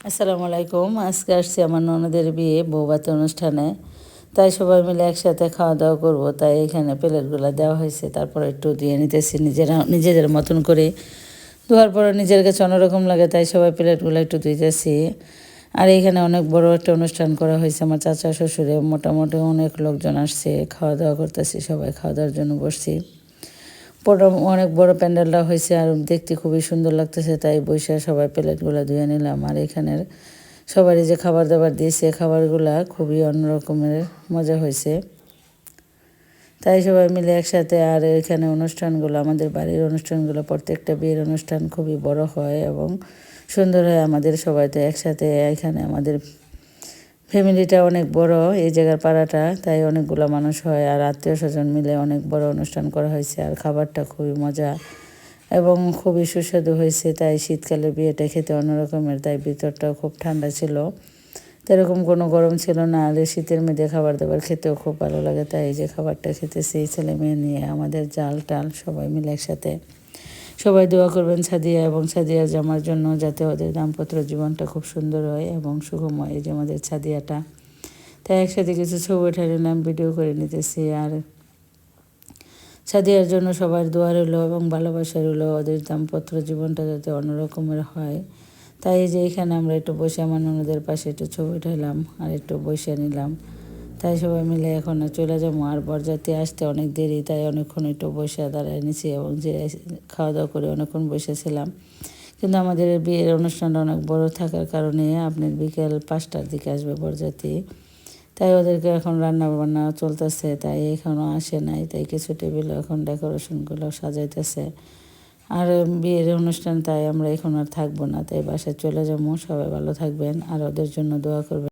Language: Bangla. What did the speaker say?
আসসালামু আলাইকুম। আজকে আসছি আমার ননদের বিয়ে বৌভাত অনুষ্ঠানে, তাই সবাই মিলে একসাথে খাওয়া দাওয়া করব। তাই এখানে প্লেটগুলো দেওয়া হয়েছে, তারপর একটু দিয়ে নিতেছি নিজেদের মতন করে। ধোয়ার পরে নিজের কাছে অন্যরকম লাগে, তাই সবাই প্লেটগুলো একটু ধুইতেছি। আর এখানে অনেক বড় একটা অনুষ্ঠান করা হয়েছে আমার চাচা শ্বশুরে, মোটামুটি অনেক লোকজন আসছে, খাওয়া দাওয়া করতেছি, সবাই খাওয়া দাওয়ার জন্য বসছি। অনেক বড় প্যান্ডেলটা হয়েছে আর দেখতে খুবই সুন্দর লাগতেছে, তাই বসে সবাই প্লেটগুলো ধুয়ে নিলাম। আর এখানের সবারই যে খাবার দাবার দিয়েছে, খাবারগুলা খুবই অন্যরকমের মজা হয়েছে, তাই সবাই মিলে একসাথে। আর এখানে অনুষ্ঠানগুলো, আমাদের বাড়ির অনুষ্ঠানগুলো, প্রত্যেকটা বিয়ের অনুষ্ঠান খুবই বড় হয় এবং সুন্দর হয় আমাদের সবাই তো একসাথে। এখানে আমাদের ফ্যামিলিটা অনেক বড়, এই জায়গার পাড়াটা, তাই অনেকগুলো মানুষ হয় আর আত্মীয় স্বজন মিলে অনেক বড় অনুষ্ঠান করা হয়েছে। আর খাবারটা খুবই মজা এবং খুবই সুস্বাদু হয়েছে, তাই শীতকালে বিয়েটা খেতে অন্যরকমের, তাই ভিতরটাও খুব ঠান্ডা ছিল, এরকম কোনো গরম ছিল না। আর শীতের মধ্যে খাবার দাবার খেতেও খুব ভালো লাগে, তাই এই যে খাবারটা খেতেছি ছেলে মেয়ে নিয়ে, আমাদের জাল টাল সবাই মিলে একসাথে। সবাই দোয়া করবেন সাদিয়া এবং সাদিয়ার জামার জন্য, যাতে ওদের দাম্পত্য জীবনটা খুব সুন্দর হয় এবং সুখময়। এই যে আমাদের সাদিয়াটা, তাই একসাথে কিছু ছবি উঠে নিলাম, ভিডিও করে নিতেছি। আর সাদিয়ার জন্য সবার দোয়া রইল এবং ভালোবাসা রইল, ওদের দাম্পত্য জীবনটা যাতে অন্যরকমের হয়। তাই এই যে এখানে আমরা একটু বসে আমার ননদের পাশে একটু ছবি উঠাইলাম আর একটু বসে নিলাম। তাই সবাই মিলে এখন চলে যাবো। আর বরযাত্রী আসতে অনেক দেরি, তাই অনেকক্ষণ একটু বসে দাঁড়ায় নিছি এবং যে খাওয়া দাওয়া করে অনেকক্ষণ বসেছিলাম। কিন্তু আমাদের বিয়ের অনুষ্ঠানটা অনেক বড় থাকার কারণে আপনার বিকেল 5টার দিকে আসবে বরযাত্রী, তাই ওদেরকে এখন রান্না বান্না চলতেছে, তাই এখনও আসে নাই, তাই কিছু টেবিলে এখন ডেকোরেশনগুলো সাজাইতেছে। আর বিয়ের অনুষ্ঠান, তাই আমরা এখন আর থাকবো না, তাই বাসায় চলে যাবো। সবাই ভালো থাকবেন আর ওদের জন্য দোয়া করবেন।